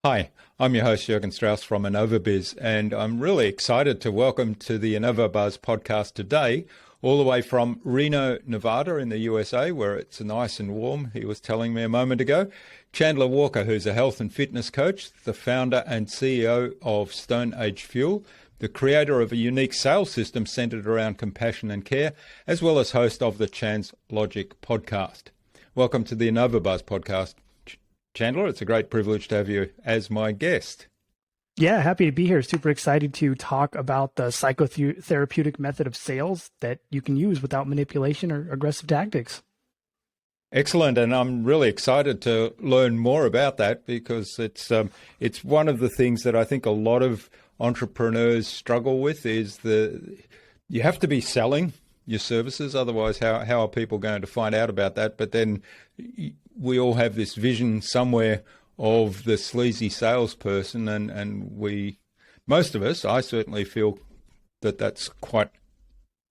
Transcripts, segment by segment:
Hi, I'm your host, Jürgen Strauss from InnovaBuzz, and I'm really excited to welcome to the InnovaBuzz podcast today, all the way from Reno, Nevada in the USA, where it's nice and warm, he was telling me a moment ago, Chandler Walker, who's a health and fitness coach, the founder and CEO of Stone Age Fuel, the creator of a unique sales system centered around compassion and care, as well as host of the Chan's Logic podcast. Welcome to the InnovaBuzz podcast. Chandler, it's a great privilege to have you as my guest. Yeah, happy to be here. Super excited to talk about the psychotherapeutic method of sales that you can use without manipulation or aggressive tactics. Excellent, and I'm really excited to learn more about that because it's one of the things that I think a lot of entrepreneurs struggle with is you have to be selling your services, otherwise how are people going to find out about that? But then we all have this vision somewhere of the sleazy salesperson, and most of us, I certainly feel that that's quite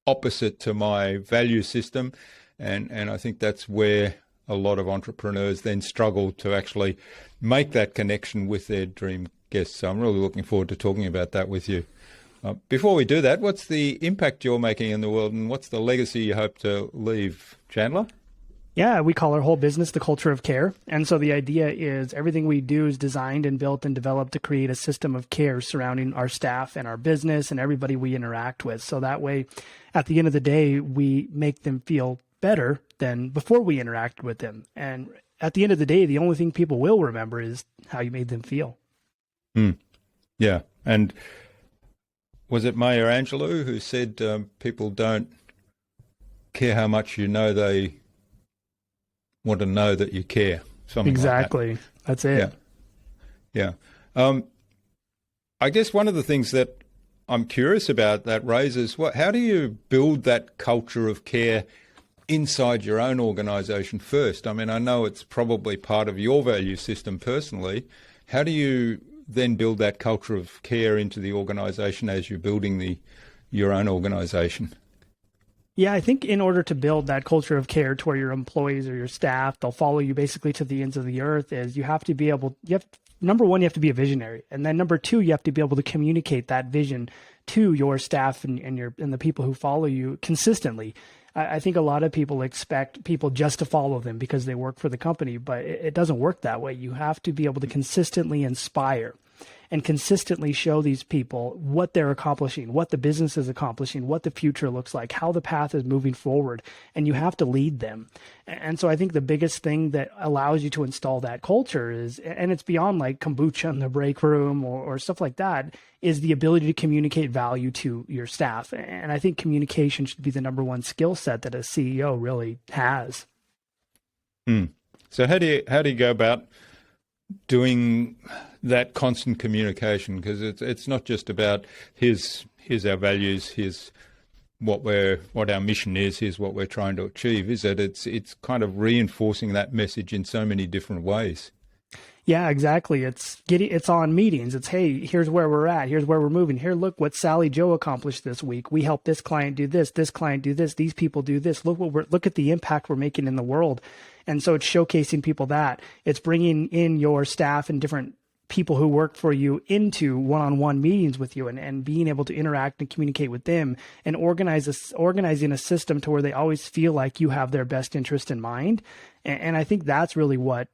opposite to my value system, and I think that's where a lot of entrepreneurs then struggle to actually make that connection with their dream guests. So I'm really looking forward to talking about that with you. Before we do that, what's the impact you're making in the world, and what's the legacy you hope to leave, Chandler? Yeah, we call our whole business the culture of care. And so the idea is everything we do is designed and built and developed to create a system of care surrounding our staff and our business and everybody we interact with. So that way, at the end of the day, we make them feel better than before we interact with them. And at the end of the day, the only thing people will remember is how you made them feel. Yeah. And was it Maya Angelou who said people don't care how much you know, they want to know that you care? Something exactly. Like that. That's it. Yeah. I guess one of the things that I'm curious about that raises, how do you build that culture of care inside your own organization first? I mean, I know it's probably part of your value system personally. How do you then build that culture of care into the organization as you're building your own organization? Yeah, I think in order to build that culture of care to where your employees or your staff, they'll follow you basically to the ends of the earth, is number one, you have to be a visionary. And then number two, you have to be able to communicate that vision to your staff and the people who follow you consistently. I think a lot of people expect people just to follow them because they work for the company, but it doesn't work that way. You have to be able to consistently inspire and consistently show these people what they're accomplishing, what the business is accomplishing, what the future looks like, how the path is moving forward, and you have to lead them. And so I think the biggest thing that allows you to install that culture is, and it's beyond like kombucha in the break room or stuff like that, is the ability to communicate value to your staff. And I think communication should be the number one skill set that a CEO really has. So how do you go about doing that constant communication? Because it's not just about here's our values, here's what our mission is, here's what we're trying to achieve, is it? It's kind of reinforcing that message in so many different ways. Yeah, exactly. It's on meetings. It's, hey, here's where we're at. Here's where we're moving. Here, look what Sally Joe accomplished this week. We helped this client do this client do this, these people do this. Look at the impact we're making in the world. And so it's showcasing people that. It's bringing in your staff and different people who work for you into one-on-one meetings with you and being able to interact and communicate with them and organizing a system to where they always feel like you have their best interest in mind. And I think that's really what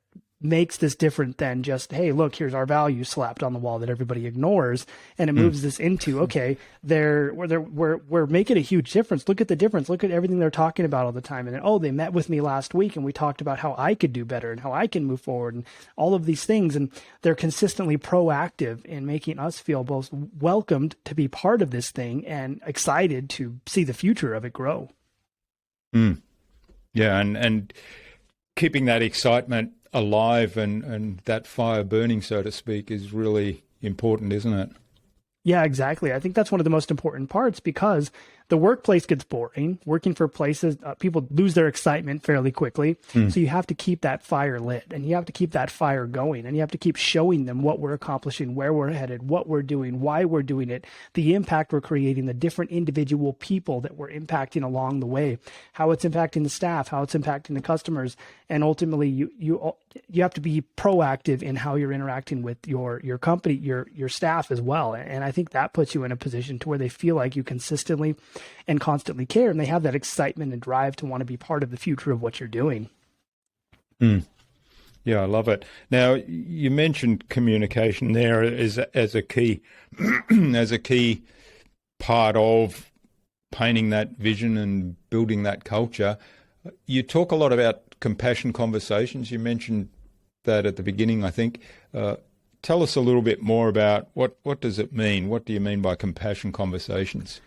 makes this different than just, hey, look, here's our value slapped on the wall that everybody ignores. And it moves this into, okay, we're making a huge difference. Look at the difference. Look at everything they're talking about all the time. And they met with me last week and we talked about how I could do better and how I can move forward and all of these things. And they're consistently proactive in making us feel both welcomed to be part of this thing and excited to see the future of it grow. Yeah. And keeping that excitement alive and that fire burning, so to speak, is really important, isn't it? Yeah, exactly. I think that's one of the most important parts because The workplace gets boring. Working for places, people lose their excitement fairly quickly. So you have to keep that fire lit, and you have to keep that fire going, and you have to keep showing them what we're accomplishing, where we're headed, what we're doing, why we're doing it, the impact we're creating, the different individual people that we're impacting along the way, how it's impacting the staff, how it's impacting the customers. And ultimately, you have to be proactive in how you're interacting with your company, your staff as well. And I think that puts you in a position to where they feel like you consistently and constantly care, and they have that excitement and drive to want to be part of the future of what you're doing. Yeah, I love it. Now, you mentioned communication there as a key as a key part of painting that vision and building that culture. You talk a lot about compassion conversations. You mentioned that at the beginning, I think. Tell us a little bit more about what does it mean? What do you mean by compassion conversations?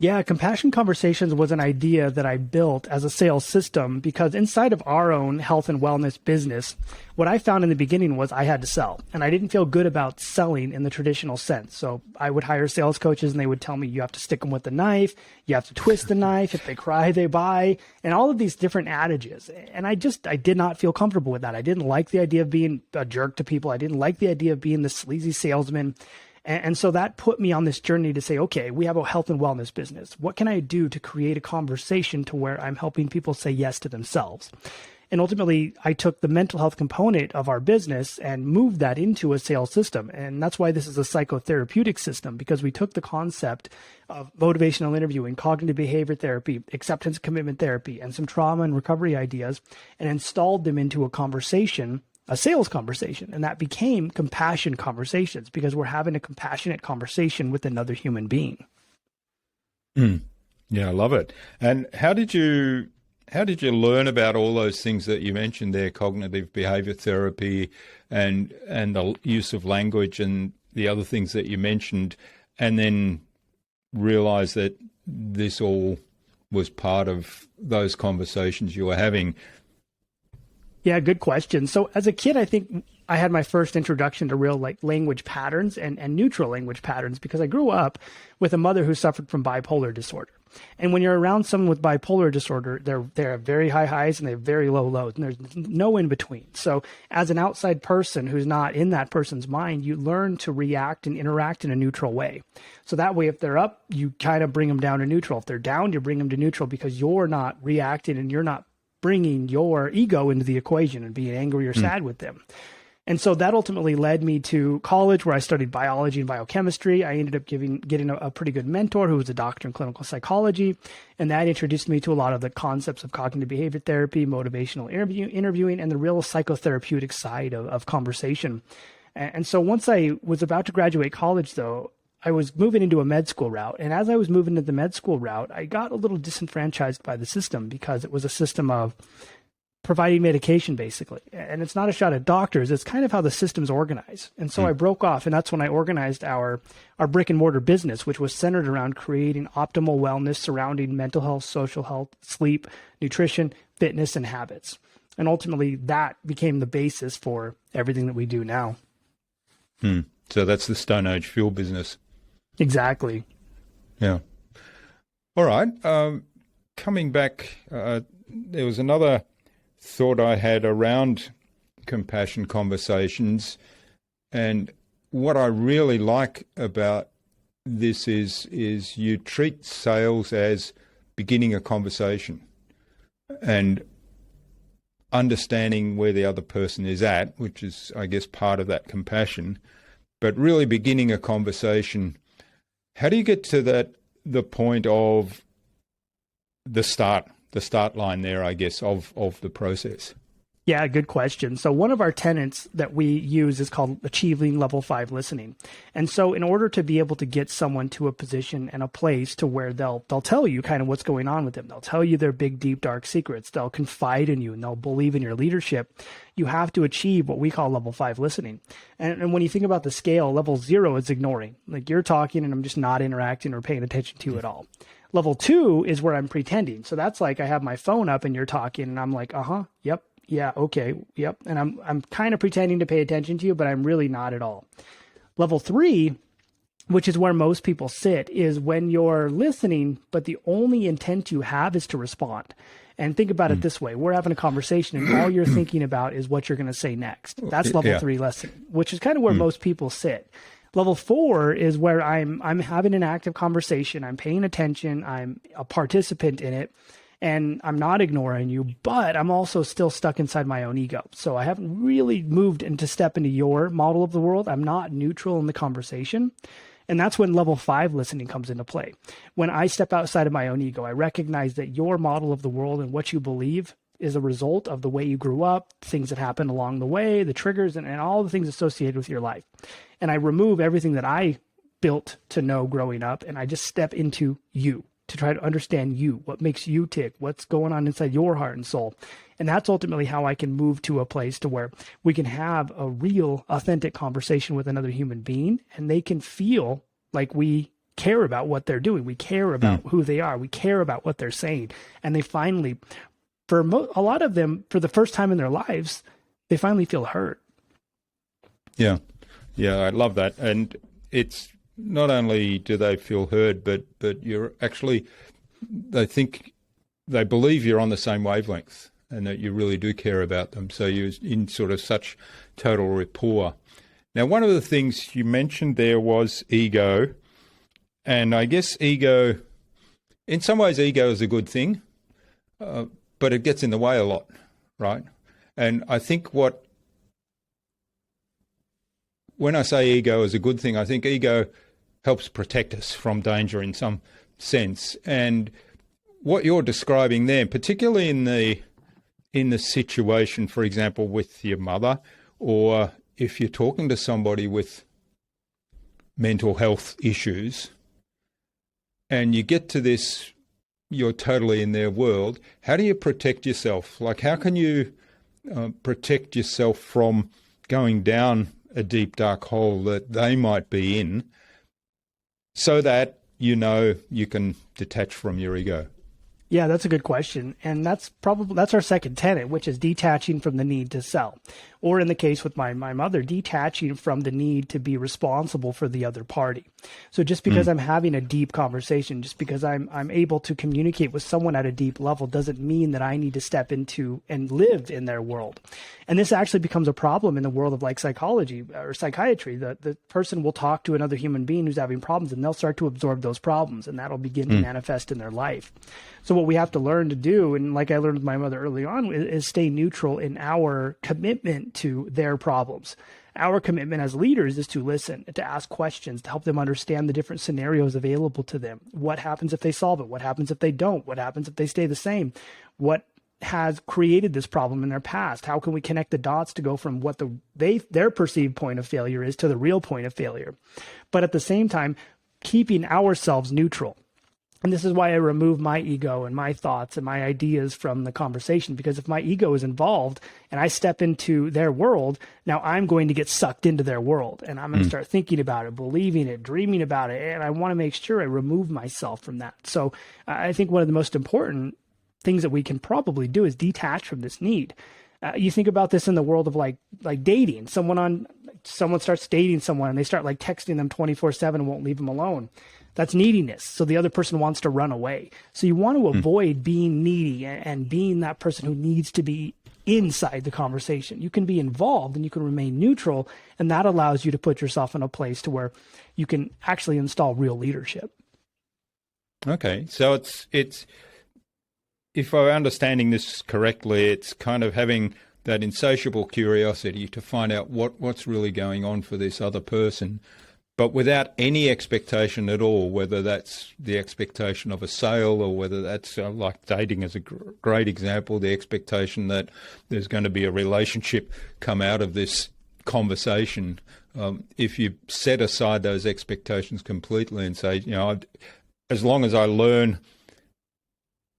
Yeah, compassion conversations was an idea that I built as a sales system because inside of our own health and wellness business, what I found in the beginning was I had to sell, and I didn't feel good about selling in the traditional sense. So I would hire sales coaches and they would tell me you have to stick them with the knife, you have to twist the knife, if they cry, they buy, and all of these different adages. And I did not feel comfortable with that. I didn't like the idea of being a jerk to people. I didn't like the idea of being the sleazy salesman. And so that put me on this journey to say, okay, we have a health and wellness business. What can I do to create a conversation to where I'm helping people say yes to themselves? And ultimately, I took the mental health component of our business and moved that into a sales system. And that's why this is a psychotherapeutic system, because we took the concept of motivational interviewing, cognitive behavior therapy, acceptance commitment therapy, and some trauma and recovery ideas, and installed them into a conversation, a sales conversation. And that became compassion conversations because we're having a compassionate conversation with another human being. Yeah, I love it. And how did you learn about all those things that you mentioned there, cognitive behavior therapy and the use of language and the other things that you mentioned, and then realize that this all was part of those conversations you were having? Yeah, good question. So as a kid, I think I had my first introduction to real language patterns and neutral language patterns because I grew up with a mother who suffered from bipolar disorder. And when you're around someone with bipolar disorder, there are very high highs and they have very low lows, and there's no in between. So as an outside person who's not in that person's mind, you learn to react and interact in a neutral way. So that way, if they're up, you kind of bring them down to neutral. If they're down, you bring them to neutral because you're not reacting and you're not bringing your ego into the equation and being angry or sad with them. And so that ultimately led me to college where I studied biology and biochemistry. I ended up getting a pretty good mentor who was a doctor in clinical psychology. And that introduced me to a lot of the concepts of cognitive behavior therapy, motivational interviewing, and the real psychotherapeutic side of conversation. And so once I was about to graduate college, though, I was moving into a med school route. And as I was moving into the med school route, I got a little disenfranchised by the system because it was a system of providing medication, basically. And it's not a shot at doctors. It's kind of how the system's organized. And so I broke off, and that's when I organized our brick-and-mortar business, which was centered around creating optimal wellness surrounding mental health, social health, sleep, nutrition, fitness, and habits. And ultimately, that became the basis for everything that we do now. So that's the Stone Age fuel business. Exactly. Yeah. All right. Coming back, there was another thought I had around compassion conversations. And what I really like about this is you treat sales as beginning a conversation and understanding where the other person is at, which is, I guess, part of that compassion, but really beginning a conversation. How do you get to the point of the start line there, I guess, of the process? Yeah, good question. So one of our tenets that we use is called achieving level 5 listening. And so in order to be able to get someone to a position and a place to where they'll tell you kind of what's going on with them, they'll tell you their big, deep, dark secrets, they'll confide in you, and they'll believe in your leadership, you have to achieve what we call level 5 listening. And when you think about the scale, level 0 is ignoring. Like, you're talking and I'm just not interacting or paying attention to you at all. Level 2 is where I'm pretending. So that's like I have my phone up and you're talking and I'm like, yep. Yeah, okay, yep. And I'm kind of pretending to pay attention to you, but I'm really not at all. Level 3 which is where most people sit, is when you're listening, but the only intent you have is to respond. And think about it this way. We're having a conversation and all you're thinking about is what you're going to say next. That's level 3 listening, which is kind of where most people sit. Level 4 is where I'm having an active conversation. I'm paying attention. I'm a participant in it. And I'm not ignoring you, but I'm also still stuck inside my own ego. So I haven't really moved into step into your model of the world. I'm not neutral in the conversation. And that's when level 5 listening comes into play. When I step outside of my own ego, I recognize that your model of the world and what you believe is a result of the way you grew up, things that happened along the way, the triggers, and all the things associated with your life. And I remove everything that I built to know growing up, and I just step into you to try to understand you, what makes you tick, what's going on inside your heart and soul. And that's ultimately how I can move to a place to where we can have a real, authentic conversation with another human being, and they can feel like we care about what they're doing. We care about who they are. We care about what they're saying. And they finally, for a lot of them, for the first time in their lives, they finally feel heard. Yeah. Yeah, I love that. And it's not only do they feel heard, but you're actually, they believe you're on the same wavelength and that you really do care about them. So you're in sort of such total rapport. Now, one of the things you mentioned there was ego. And I guess ego, in some ways, ego is a good thing, but it gets in the way a lot, right? And I think when I say ego is a good thing, I think ego helps protect us from danger in some sense. And what you're describing there, particularly in the situation, for example, with your mother, or if you're talking to somebody with mental health issues, and you get to this, you're totally in their world, how do you protect yourself? Like, how can you protect yourself from going down a deep, dark hole that they might be in, so that you know you can detach from your ego? Yeah, that's a good question. And that's our second tenet, which is detaching from the need to sell. Or in the case with my mother, detaching from the need to be responsible for the other party. So just because I'm having a deep conversation, just because I'm able to communicate with someone at a deep level, doesn't mean that I need to step into and live in their world. And this actually becomes a problem in the world of like psychology or psychiatry. The person will talk to another human being who's having problems, and they'll start to absorb those problems, and that'll begin to manifest in their life. So what we have to learn to do, and like I learned with my mother early on, is stay neutral in our commitment to their problems. Our commitment as leaders is to listen, to ask questions, to help them understand the different scenarios available to them. What happens if they solve it? What happens if they don't? What happens if they stay the same? What has created this problem in their past? How can we connect the dots to go from what their perceived point of failure is to the real point of failure? But at the same time, keeping ourselves neutral. And this is why I remove my ego and my thoughts and my ideas from the conversation, because if my ego is involved and I step into their world, now I'm going to get sucked into their world, and I'm going to start thinking about it, believing it, dreaming about it. And I want to make sure I remove myself from that. So I think one of the most important things that we can probably do is detach from this need. You think about this in the world of like dating. Someone starts dating someone and they start like texting them 24/7 and won't leave them alone. That's neediness. So the other person wants to run away. So you want to avoid being needy and being that person who needs to be inside the conversation. You can be involved and you can remain neutral, and that allows you to put yourself in a place to where you can actually install real leadership. Okay, so it's if I'm understanding this correctly, it's kind of having that insatiable curiosity to find out what's really going on for this other person, but without any expectation at all, whether that's the expectation of a sale or whether that's like dating is a great example, the expectation that there's going to be a relationship come out of this conversation. If you set aside those expectations completely and say, as long as I learn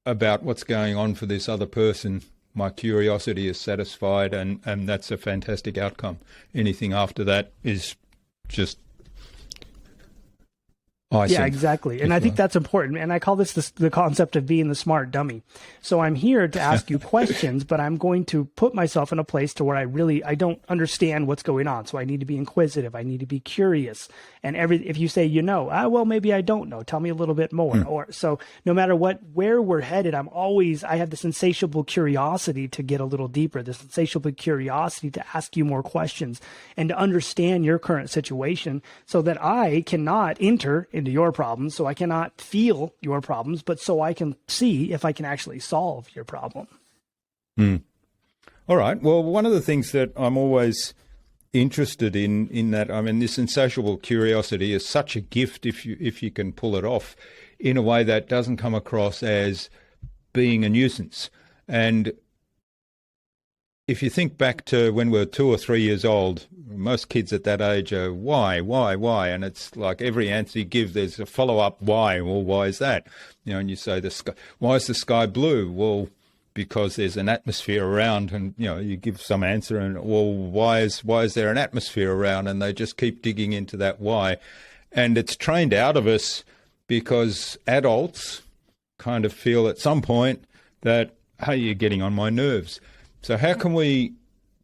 about what's going on for this other person, my curiosity is satisfied, and that's a fantastic outcome. Anything after that is just I Yeah, see. exactly. And I think that's important. And I call this the concept of being the smart dummy. So I'm here to ask you questions, but I'm going to put myself in a place to where I don't understand what's going on. So I need to be inquisitive. I need to be curious. And if you say, well, maybe I don't know. Tell me a little bit more. Or so no matter where we're headed, I have this insatiable curiosity to get a little deeper, this insatiable curiosity to ask you more questions and to understand your current situation so that I cannot enter into your problems, so I cannot feel your problems, but so I can see if I can actually solve your problem. All right. Well, one of the things that I'm always interested in that, I mean, this insatiable curiosity is such a gift if you can pull it off in a way that doesn't come across as being a nuisance. And if you think back to when we're 2 or 3 years old, most kids at that age are why? And it's like every answer you give, there's a follow-up why. Well, why is that? And you say why is the sky blue? Well, because there's an atmosphere around, and you give some answer, and well, why is there an atmosphere around? And they just keep digging into that why, and it's trained out of us because adults kind of feel at some point that, hey, you're getting on my nerves. So how can we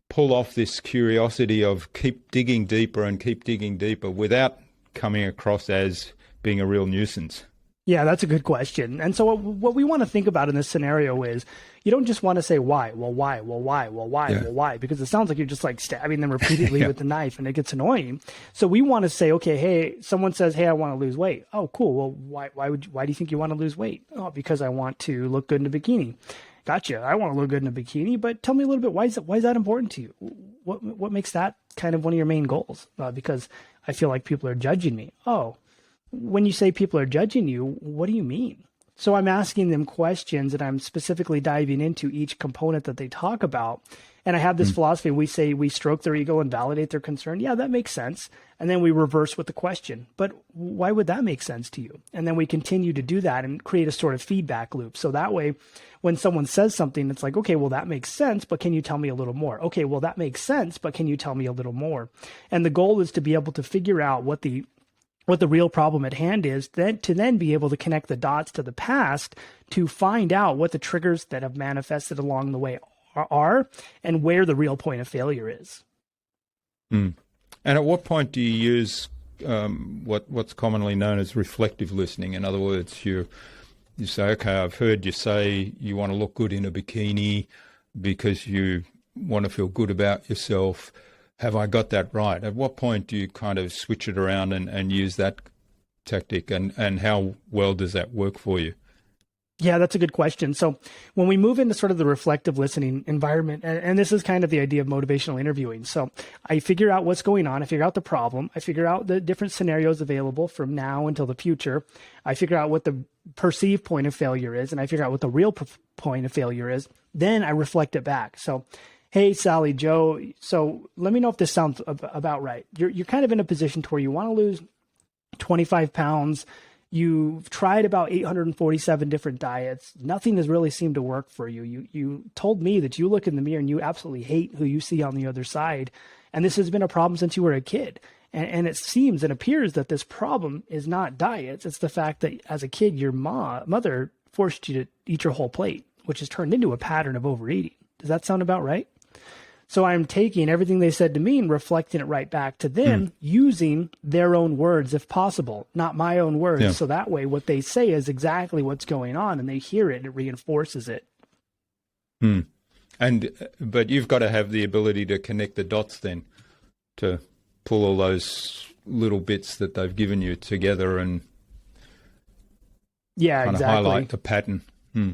pull off this curiosity of keep digging deeper without coming across as being a real nuisance? Yeah, that's a good question. And so what we want to think about in this scenario is you don't just want to say why, why, because it sounds like you're just like stabbing them repeatedly with the knife and it gets annoying. So we want to say, okay, hey, someone says, hey, I want to lose weight. Oh, cool. Well, why do you think you want to lose weight? Oh, because I want to look good in a bikini. Gotcha. I want to look good in a bikini, but tell me a little bit, why is that important to you? What makes that kind of one of your main goals? Because I feel like people are judging me. Oh, when you say people are judging you, what do you mean? So I'm asking them questions and I'm specifically diving into each component that they talk about. And I have this philosophy. We say we stroke their ego and validate their concern. Yeah, that makes sense. And then we reverse with the question. But why would that make sense to you? And then we continue to do that and create a sort of feedback loop. So that way, when someone says something, it's like, okay, well, that makes sense, but can you tell me a little more? Okay, well, that makes sense, but can you tell me a little more? And the goal is to be able to figure out what the real problem at hand is, then to then be able to connect the dots to the past to find out what the triggers that have manifested along the way are and where the real point of failure is. And at what point do you use what's commonly known as reflective listening? In other words, you say, okay, I've heard you say you want to look good in a bikini because you want to feel good about yourself. Have I got that right? At what point do you kind of switch it around and use that tactic, and how well does that work for you? Yeah, that's a good question. So when we move into sort of the reflective listening environment, and this is kind of the idea of motivational interviewing. So I figure out what's going on. I figure out the problem. I figure out the different scenarios available from now until the future. I figure out what the perceived point of failure is, and I figure out what the real point of failure is. Then I reflect it back. So, hey, Sally, Joe, so let me know if this sounds about right. You're kind of in a position to where you want to lose 25 pounds. You've tried about 847 different diets. Nothing has really seemed to work for you. You told me that you look in the mirror and you absolutely hate who you see on the other side. And this has been a problem since you were a kid. And it seems and appears that this problem is not diets. It's the fact that as a kid, your mother forced you to eat your whole plate, which has turned into a pattern of overeating. Does that sound about right? So I'm taking everything they said to me and reflecting it right back to them using their own words, if possible, not my own words. Yeah. So that way what they say is exactly what's going on and they hear it and it reinforces it. But you've got to have the ability to connect the dots then, to pull all those little bits that they've given you together and kind of highlight the pattern.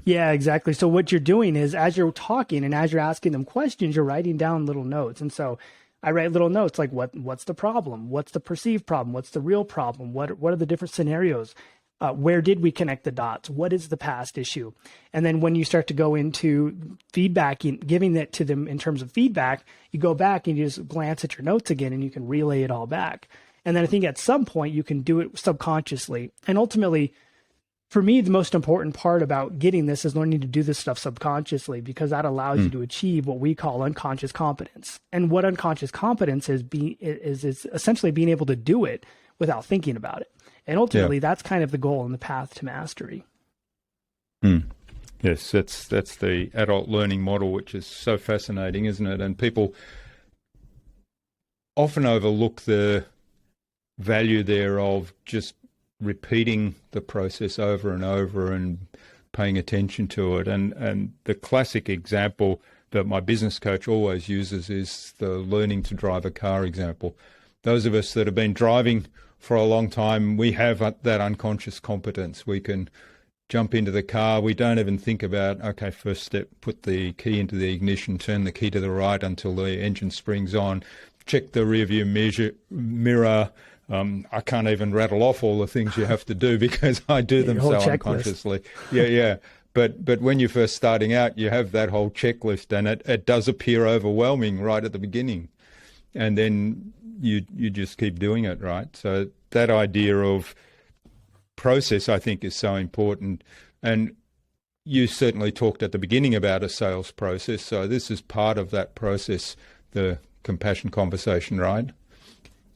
Yeah, exactly. So what you're doing is as you're talking and as you're asking them questions, you're writing down little notes. And so I write little notes like what's the problem? What's the perceived problem? What's the real problem? What are the different scenarios? Where did we connect the dots? What is the past issue? And then when you start to go into feedback, giving it to them in terms of feedback, you go back and you just glance at your notes again and you can relay it all back. And then I think at some point you can do it subconsciously. And ultimately, for me, the most important part about getting this is learning to do this stuff subconsciously, because that allows you to achieve what we call unconscious competence. And what unconscious competence is essentially being able to do it without thinking about it. And ultimately, that's kind of the goal and the path to mastery. Yes, that's the adult learning model, which is so fascinating, isn't it? And people often overlook the value there of just repeating the process over and over and paying attention to it. And the classic example that my business coach always uses is the learning to drive a car example. Those of us that have been driving for a long time, we have that unconscious competence. We can jump into the car. We don't even think about, okay, first step, put the key into the ignition, turn the key to the right until the engine springs on, check the rearview mirror. I can't even rattle off all the things you have to do because I do them so unconsciously. Yeah. But when you're first starting out, you have that whole checklist, and it does appear overwhelming right at the beginning. And then you just keep doing it, right? So that idea of process, I think, is so important. And you certainly talked at the beginning about a sales process. So this is part of that process, the compassion conversation, right?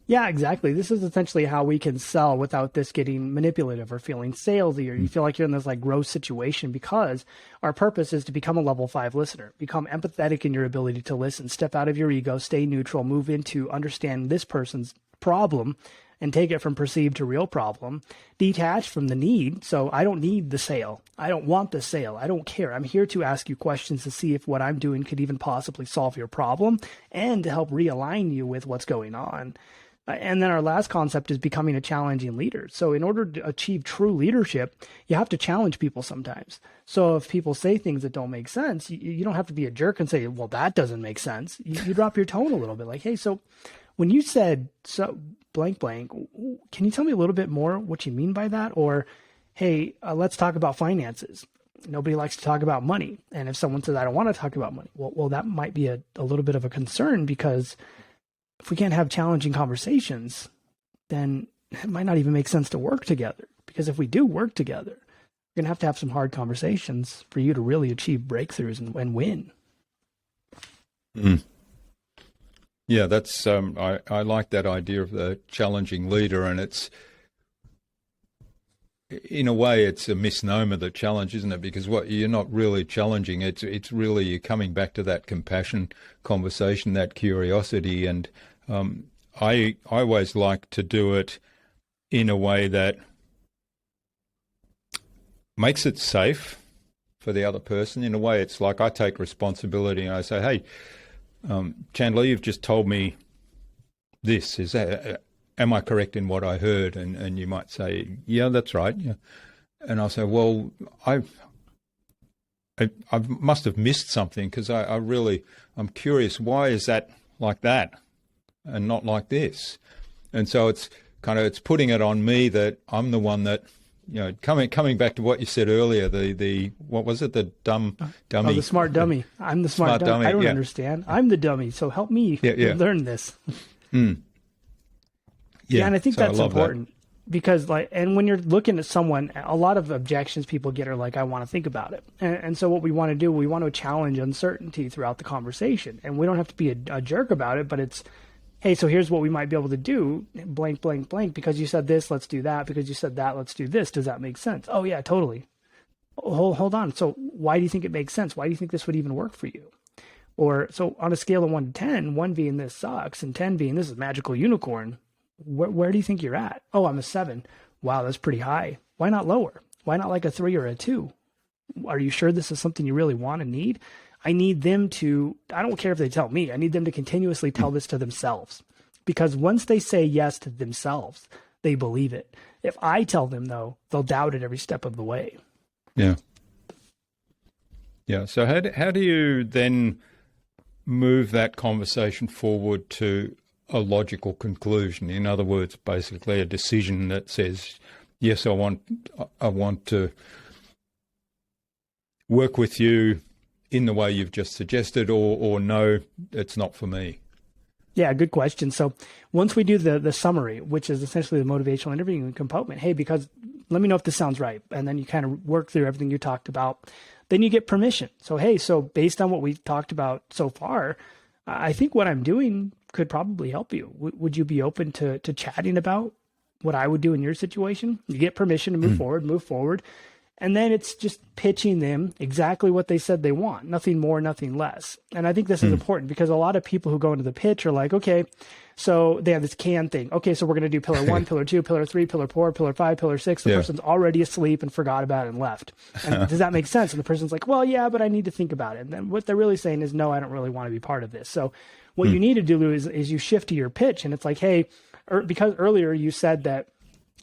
Yeah, exactly. This is essentially how we can sell without this getting manipulative or feeling salesy, or you feel like you're in this like gross situation, because our purpose is to become a level 5 listener, become empathetic in your ability to listen, step out of your ego, stay neutral, move into understand this person's problem and take it from perceived to real problem, detach from the need. So I don't need the sale. I don't want the sale. I don't care. I'm here to ask you questions to see if what I'm doing could even possibly solve your problem and to help realign you with what's going on. And then our last concept is becoming a challenging leader. So in order to achieve true leadership, you have to challenge people sometimes. So if people say things that don't make sense, you don't have to be a jerk and say, well, that doesn't make sense. You drop your tone a little bit, like, hey, so when you said so blank, can you tell me a little bit more what you mean by that? Or, hey, let's talk about finances. Nobody likes to talk about money. And if someone says, I don't want to talk about money, well, that might be a little bit of a concern, because if we can't have challenging conversations, then it might not even make sense to work together. Because if we do work together, we're going to have some hard conversations for you to really achieve breakthroughs and win. Yeah, that's I like that idea of the challenging leader, and it's, in a way, it's a misnomer, the challenge, isn't it? Because what you're not really challenging, it's really you're coming back to that compassion conversation, that curiosity, and I always like to do it in a way that makes it safe for the other person. In a way, it's like I take responsibility and I say, hey, Chandler, you've just told me this. Am I correct in what I heard? And you might say, yeah, that's right. Yeah. And I'll say, well, I must have missed something, because I'm curious, why is that like that and not like this? And so it's putting it on me that I'm the one that, coming back to what you said earlier, the what was it, the dummy? Oh, the smart dummy. I'm the smart dummy. I don't understand. I'm the dummy. So help me learn this. Yeah, and I think that's important, because and when you're looking at someone, a lot of objections people get are like, I want to think about it. And so what we want to do, we want to challenge uncertainty throughout the conversation. And we don't have to be a jerk about it, but it's, hey, so here's what we might be able to do, blank, blank, blank, because you said this, let's do that. Because you said that, let's do this. Does that make sense? Oh, yeah, totally. Hold on. So why do you think it makes sense? Why do you think this would even work for you? Or so on a scale of 1 to 10, 1 being this sucks and 10 being this is magical unicorn, where do you think you're at? Oh, I'm a 7. Wow, that's pretty high. Why not lower? Why not like a 3 or a 2? Are you sure this is something you really want and need? I need them to, I don't care if they tell me, I need them to continuously tell this to themselves. Because once they say yes to themselves, they believe it. If I tell them, though, they'll doubt it every step of the way. Yeah. Yeah. So how do you then move that conversation forward to a logical conclusion? In other words, basically a decision that says, yes, I want to work with you in the way you've just suggested, or no, it's not for me. Yeah, good question. So once we do the summary, which is essentially the motivational interviewing component, hey, because let me know if this sounds right. And then you kind of work through everything you talked about. Then you get permission. So, hey, so based on what we've talked about so far, I think what I'm doing could probably help you. Would you be open to chatting about what I would do in your situation. You get permission to move forward. And then it's just pitching them exactly what they said they want, nothing more, nothing less. And I think this is important because a lot of people who go into the pitch are like, okay, so they have this can thing. Okay, so we're going to do pillar 1, pillar 2, pillar 3, pillar 4, pillar 5, pillar 6. The person's already asleep and forgot about it and left. And does that make sense? And the person's like, well, yeah, but I need to think about it. And then what they're really saying is, no, I don't really want to be part of this. So what you need to do is you shift to your pitch. And it's like, hey, because earlier you said that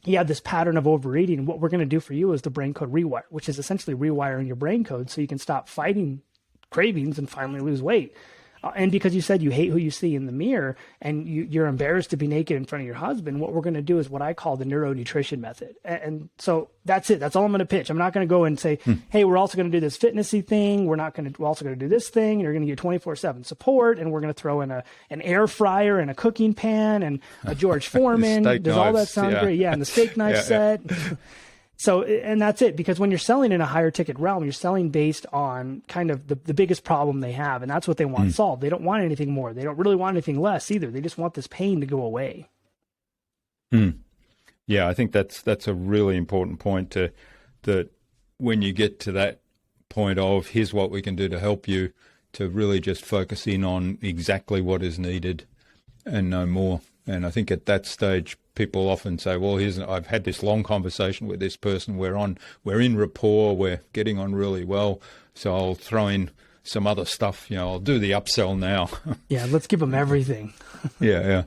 you have this pattern of overeating. And what we're going to do for you is the brain code rewire, which is essentially rewiring your brain code so you can stop fighting cravings and finally lose weight. And because you said you hate who you see in the mirror and you're embarrassed to be naked in front of your husband, what we're going to do is what I call the neuronutrition method. And so that's it. That's all I'm going to pitch. I'm not going to go and say, hey, we're also going to do this fitnessy thing. We're also going to do this thing. And you're going to get 24/7 support. And we're going to throw in an air fryer and a cooking pan and a George Foreman. Does all that sound great? Yeah. And the steak knife set. So, and that's it, because when you're selling in a higher ticket realm, you're selling based on kind of the biggest problem they have. And that's what they want solved. They don't want anything more. They don't really want anything less either. They just want this pain to go away. Yeah, I think that's a really important point that when you get to that point of here's what we can do to help you, to really just focus in on exactly what is needed and no more. And I think at that stage, people often say, well, I've had this long conversation with this person. We're in rapport. We're getting on really well. So I'll throw in some other stuff. I'll do the upsell now. Yeah. Let's give them everything. Yeah.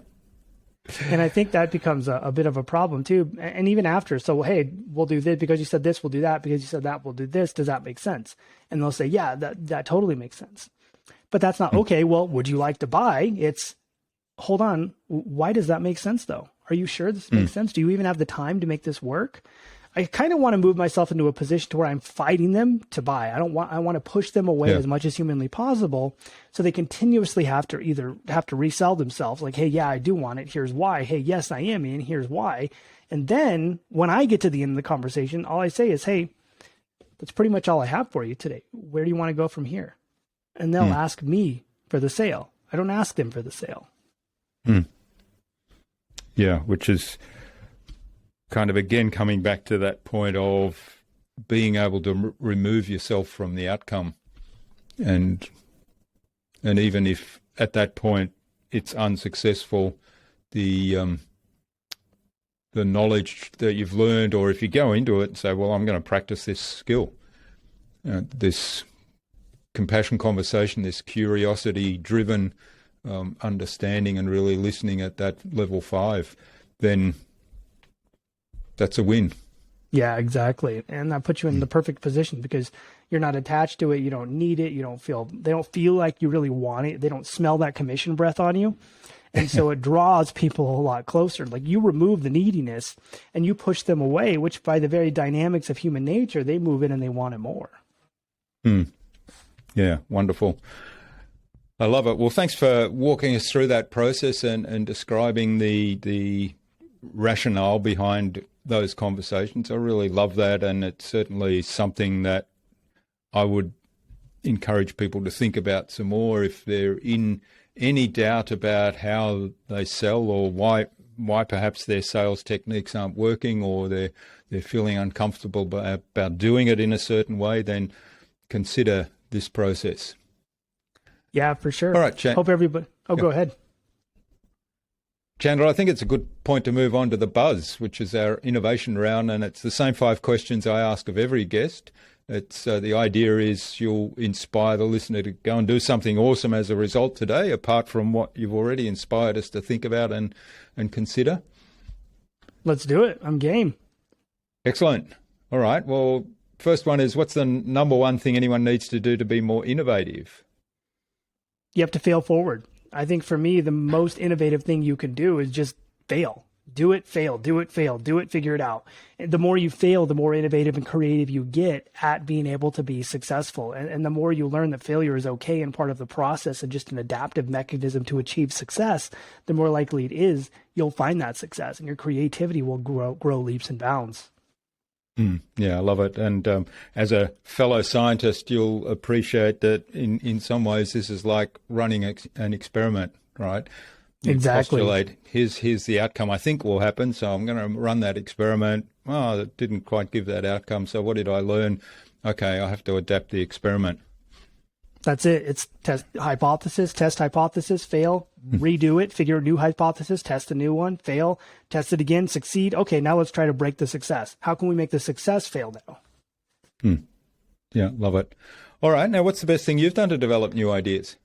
And I think that becomes a bit of a problem too. And even after, so, hey, we'll do this because you said this, we'll do that because you said that, we'll do this. Does that make sense? And they'll say, yeah, that totally makes sense. But that's not okay. Well, would you like to buy? It's, hold on. Why does that make sense though? Are you sure this makes sense? Do you even have the time to make this work? I kind of want to move myself into a position to where I'm fighting them to buy. I want to push them away as much as humanly possible. So they continuously have to resell themselves. Like, hey, yeah, I do want it. Here's why. Hey, yes, I am. And here's why. And then when I get to the end of the conversation, all I say is, hey, that's pretty much all I have for you today. Where do you want to go from here? And they'll ask me for the sale. I don't ask them for the sale. Yeah, which is kind of, again, coming back to that point of being able to remove yourself from the outcome. And even if at that point it's unsuccessful, the knowledge that you've learned, or if you go into it and say, well, I'm going to practice this skill, this compassion conversation, this curiosity-driven understanding and really listening at that level 5, then that's a win. Yeah, exactly. And that puts you in the perfect position because you're not attached to it. You don't need it. They don't feel like you really want it. They don't smell that commission breath on you. And so it draws people a lot closer. Like, you remove the neediness and you push them away, which by the very dynamics of human nature, they move in and they want it more. Yeah, wonderful. I love it. Well, thanks for walking us through that process and describing the rationale behind those conversations. I really love that, and it's certainly something that I would encourage people to think about some more if they're in any doubt about how they sell or why perhaps their sales techniques aren't working, or they're feeling uncomfortable about doing it in a certain way. Then consider this process. Yeah, for sure. All right, hope everybody. Go ahead. Chandler, I think it's a good point to move on to the buzz, which is our innovation round, and it's the same 5 questions I ask of every guest. It's the idea is you'll inspire the listener to go and do something awesome as a result today, apart from what you've already inspired us to think about and consider. Let's do it. I'm game. Excellent. All right. Well, first one is, what's the number one thing anyone needs to do to be more innovative? You have to fail forward. I think for me, the most innovative thing you can do is just fail. Do it, fail, do it, fail, do it, figure it out. And the more you fail, the more innovative and creative you get at being able to be successful. And the more you learn that failure is okay and part of the process and just an adaptive mechanism to achieve success, the more likely it is you'll find that success and your creativity will grow leaps and bounds. Yeah, I love it. And as a fellow scientist, you'll appreciate that in some ways this is like running an experiment, right? You Exactly. postulate, here's the outcome I think will happen, so I'm going to run that experiment. Oh, that didn't quite give that outcome, so what did I learn? Okay, I have to adapt the experiment. That's it. It's test hypothesis, fail, redo it, figure a new hypothesis, test a new one, fail, test it again, succeed. Okay, now let's try to break the success. How can we make the success fail now? Yeah, love it. All right, now what's the best thing you've done to develop new ideas?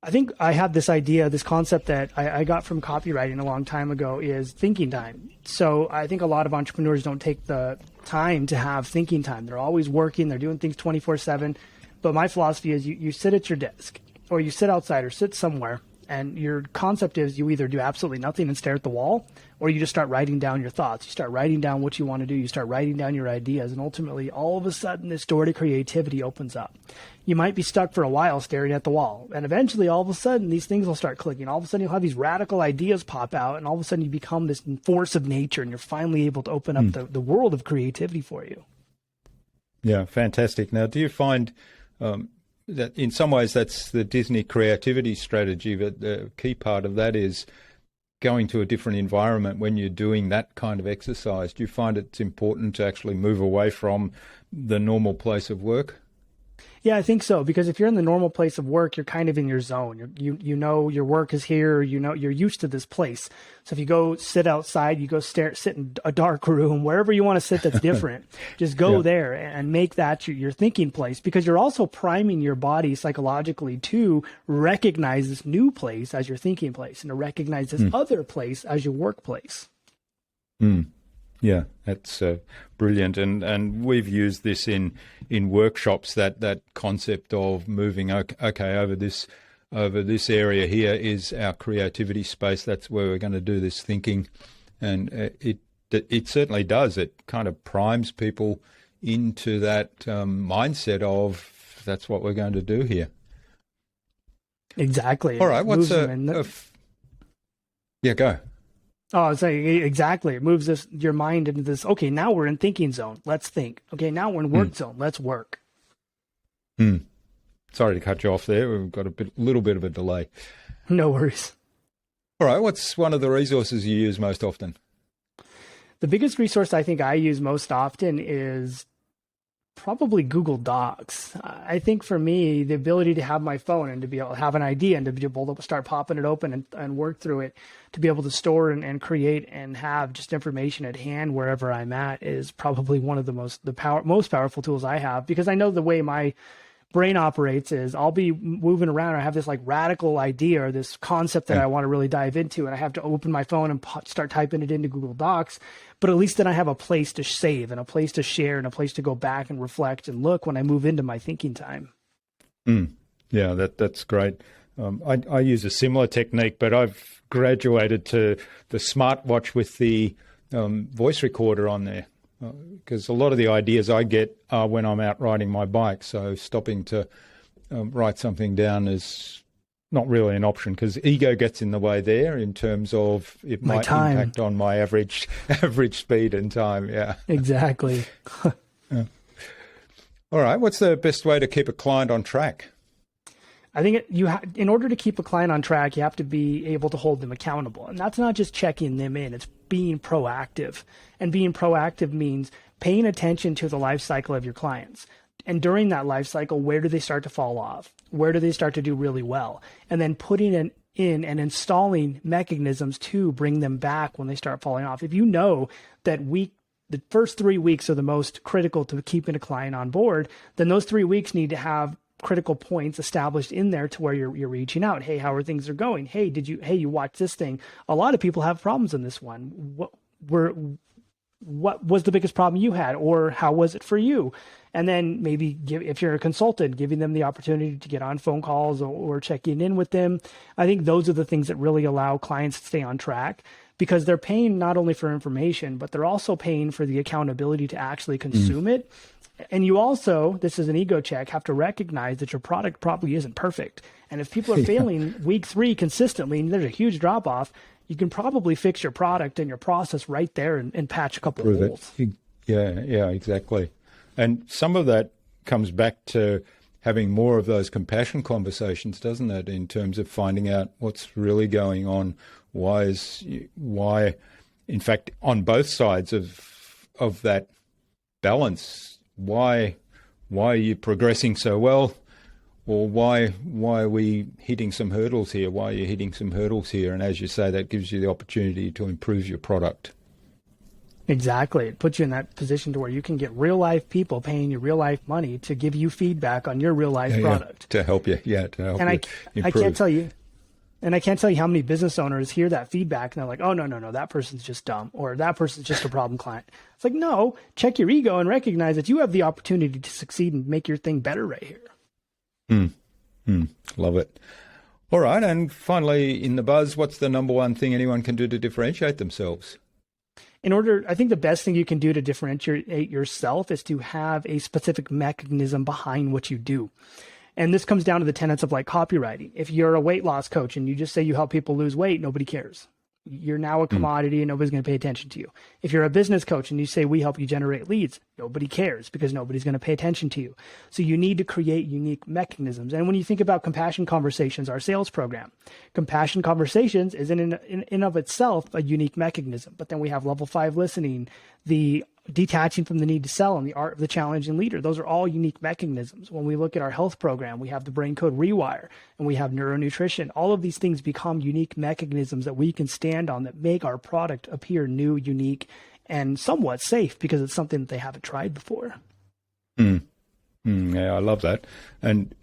I think I have this idea, this concept that I got from copywriting a long time ago is thinking time. So I think a lot of entrepreneurs don't take the time to have thinking time. They're always working, they're doing things 24/7. But my philosophy is you sit at your desk or you sit outside or sit somewhere, and your concept is you either do absolutely nothing and stare at the wall, or you just start writing down your thoughts. You start writing down what you want to do. You start writing down your ideas. And ultimately, all of a sudden, this door to creativity opens up. You might be stuck for a while staring at the wall. And eventually, all of a sudden, these things will start clicking. All of a sudden, you'll have these radical ideas pop out. And all of a sudden, you become this force of nature. And you're finally able to open up the world of creativity for you. Yeah, fantastic. Now, do you find that in some ways that's the Disney creativity strategy, but the key part of that is going to a different environment when you're doing that kind of exercise? Do you find it's important to actually move away from the normal place of work? Yeah, I think so. Because if you're in the normal place of work, you're kind of in your zone. You know your work is here. You know you're used to this place. So if you go sit outside, you go sit in a dark room, wherever you want to sit that's different. Just go there and make that your thinking place, because you're also priming your body psychologically to recognize this new place as your thinking place and to recognize this other place as your workplace. Yeah, that's brilliant, and we've used this in workshops. That concept of moving. Okay, over this area here is our creativity space. That's where we're going to do this thinking, and it certainly does. It kind of primes people into that mindset of that's what we're going to do here. Exactly. All right. What's yeah? Go. Oh, it's like, exactly. It moves your mind into this. Okay, now we're in thinking zone. Let's think. Okay, now we're in work zone. Let's work. Sorry to cut you off there. We've got a little bit of a delay. No worries. All right. What's one of the resources you use most often? The biggest resource I think I use most often is probably Google Docs. I think for me, the ability to have my phone and to be able to have an idea and to be able to start popping it open and work through it, to be able to store and create and have just information at hand wherever I'm at is probably one of the most powerful tools I have, because I know the way my brain operates is I'll be moving around. I have this like radical idea or this concept that I want to really dive into, and I have to open my phone and start typing it into Google Docs. But at least then I have a place to save and a place to share and a place to go back and reflect and look when I move into my thinking time. Yeah, that's great. I use a similar technique, but I've graduated to the smartwatch with the voice recorder on there. Because a lot of the ideas I get are when I'm out riding my bike. So stopping to write something down is not really an option, because ego gets in the way there in terms of it might impact on my average speed and time. Yeah, exactly. Yeah. All right. What's the best way to keep a client on track? I think in order to keep a client on track, you have to be able to hold them accountable. And that's not just checking them in, it's being proactive. And being proactive means paying attention to the life cycle of your clients. And during that life cycle, where do they start to fall off? Where do they start to do really well? And then putting in and installing mechanisms to bring them back when they start falling off. If you know that the first 3 weeks are the most critical to keeping a client on board, then those 3 weeks need to have critical points established in there to where you're reaching out. Hey, how are things going? Hey, you watch this thing? A lot of people have problems in this one. What was the biggest problem you had, or how was it for you? And then maybe if you're a consultant, giving them the opportunity to get on phone calls or checking in with them. I think those are the things that really allow clients to stay on track, because they're paying not only for information, but they're also paying for the accountability to actually consume it. And you also, this is an ego check, have to recognize that your product probably isn't perfect. And if people are failing week 3 consistently, and there's a huge drop off, you can probably fix your product and your process right there and patch a couple of holes. Yeah, exactly. And some of that comes back to having more of those compassion conversations, doesn't it, in terms of finding out what's really going on, why, in fact, on both sides of that balance, why are you progressing so well, or why are we hitting some hurdles here? Why are you hitting some hurdles here? And as you say, that gives you the opportunity to improve your product. Exactly. It puts you in that position to where you can get real life people paying you real life money to give you feedback on your real life product. To help you. Yeah, to help you improve. I can't tell you how many business owners hear that feedback and they're like, oh, no, that person's just dumb, or that person's just a problem client. It's like, no, check your ego and recognize that you have the opportunity to succeed and make your thing better right here. Love it. All right. And finally, in the buzz, what's the number one thing anyone can do to differentiate themselves? I think the best thing you can do to differentiate yourself is to have a specific mechanism behind what you do. And this comes down to the tenets of like copywriting. If you're a weight loss coach and you just say you help people lose weight, nobody cares. You're now a commodity and nobody's going to pay attention to you. If you're a business coach and you say we help you generate leads, nobody cares because nobody's going to pay attention to you. So you need to create unique mechanisms. And when you think about Compassion Conversations, our sales program, Compassion Conversations is in of itself a unique mechanism. But then we have level 5 listening, the detaching from the need to sell, and the art of the challenging leader. Those are all unique mechanisms. When we look at our health program, we have the brain code rewire and we have neuronutrition. All of these things become unique mechanisms that we can stand on that make our product appear new, unique, and somewhat safe because it's something that they haven't tried before. Yeah, I love that. And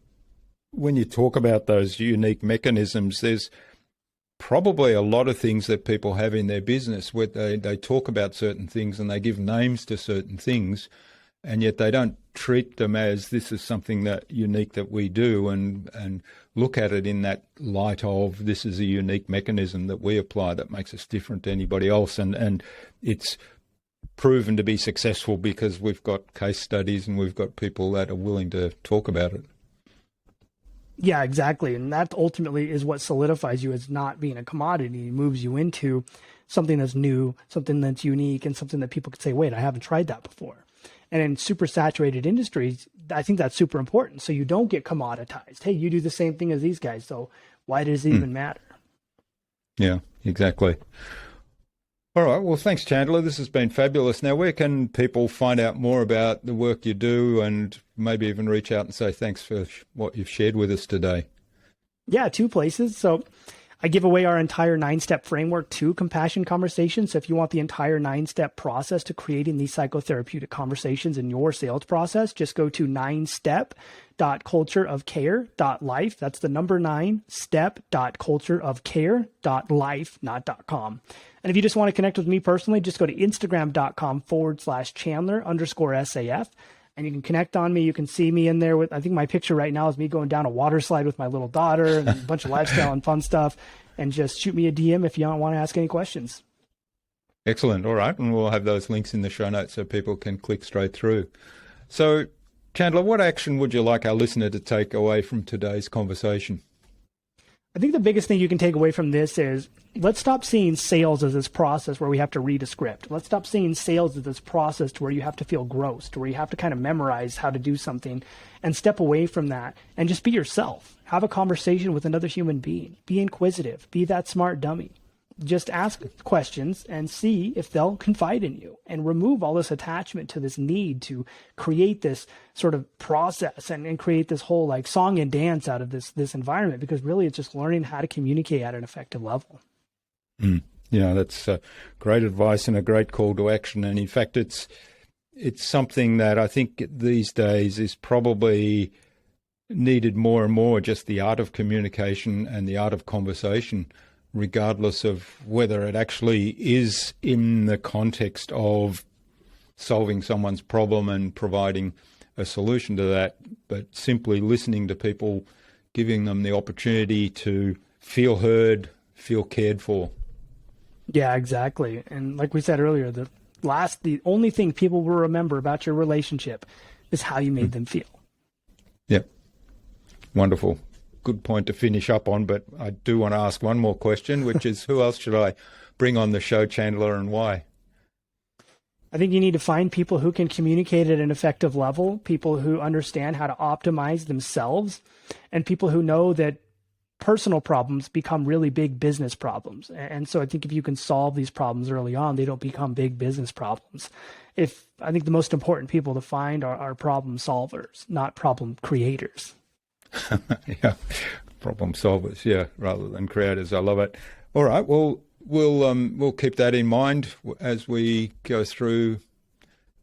when you talk about those unique mechanisms, there's probably a lot of things that people have in their business where they talk about certain things and they give names to certain things, and yet they don't treat them as this is something that unique that we do and look at it in that light of this is a unique mechanism that we apply that makes us different to anybody else. And it's proven to be successful because we've got case studies and we've got people that are willing to talk about it. Yeah, exactly. And that ultimately is what solidifies you as not being a commodity. It moves you into something that's new, something that's unique, and something that people could say, wait, I haven't tried that before. And in super saturated industries, I think that's super important. So you don't get commoditized. Hey, you do the same thing as these guys. So why does it even matter? Yeah, exactly. All right. Well, thanks, Chandler. This has been fabulous. Now, where can people find out more about the work you do and maybe even reach out and say thanks for what you've shared with us today? Yeah, 2 places. So I give away our entire 9-step framework to Compassion Conversations. So if you want the entire 9-step process to creating these psychotherapeutic conversations in your sales process, just go to 9step.cultureofcare.life. That's the number 9, step.cultureofcare.life, not .com. And if you just want to connect with me personally, just go to Instagram.com/Chandler_SAF. And you can connect on me. You can see me in there with, I think my picture right now is me going down a water slide with my little daughter and a bunch of lifestyle and fun stuff. And just shoot me a DM if you don't want to ask any questions. Excellent. All right. And we'll have those links in the show notes so people can click straight through. So, Chandler, what action would you like our listener to take away from today's conversation? I think the biggest thing you can take away from this is let's stop seeing sales as this process where we have to read a script. Let's stop seeing sales as this process to where you have to feel gross, to where you have to kind of memorize how to do something, and step away from that and just be yourself. Have a conversation with another human being. Be inquisitive. Be that smart dummy. Just ask questions and see if they'll confide in you, and remove all this attachment to this need to create this sort of process and create this whole like song and dance out of this environment, because really it's just learning how to communicate at an effective level. Yeah, that's great advice and a great call to action. And in fact, it's something that I think these days is probably needed more and more, just the art of communication and the art of conversation, regardless of whether it actually is in the context of solving someone's problem and providing a solution to that, but simply listening to people, giving them the opportunity to feel heard, feel cared for. Yeah, exactly. And like we said earlier, the only thing people will remember about your relationship is how you made them feel. Yep. Wonderful. Good point to finish up on, but I do want to ask one more question, which is who else should I bring on the show, Chandler, and why? I think you need to find people who can communicate at an effective level, people who understand how to optimize themselves, and people who know that personal problems become really big business problems. And so I think if you can solve these problems early on, they don't become big business problems. I think the most important people to find are problem solvers, not problem creators. Yeah, problem solvers, yeah, rather than creators. I love it. All right, well, we'll keep that in mind as we go through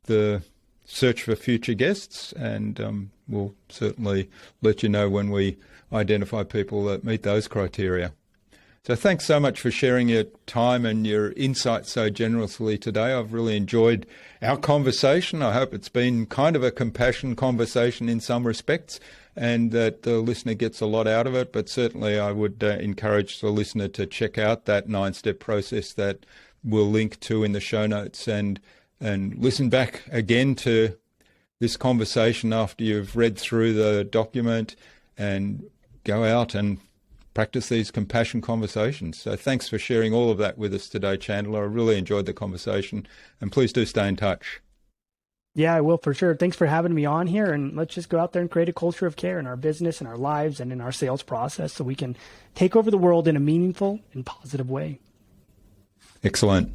the search for future guests, and we'll certainly let you know when we identify people that meet those criteria. So thanks so much for sharing your time and your insights so generously today. I've really enjoyed our conversation. I hope it's been kind of a compassion conversation in some respects, and that the listener gets a lot out of it. But certainly I would encourage the listener to check out that 9-step process that we'll link to in the show notes, and listen back again to this conversation after you've read through the document, and go out and practice these compassion conversations. So thanks for sharing all of that with us today, Chandler. I really enjoyed the conversation, and please do stay in touch. Yeah, I will for sure. Thanks for having me on here, and let's just go out there and create a culture of care in our business and our lives and in our sales process so we can take over the world in a meaningful and positive way. Excellent.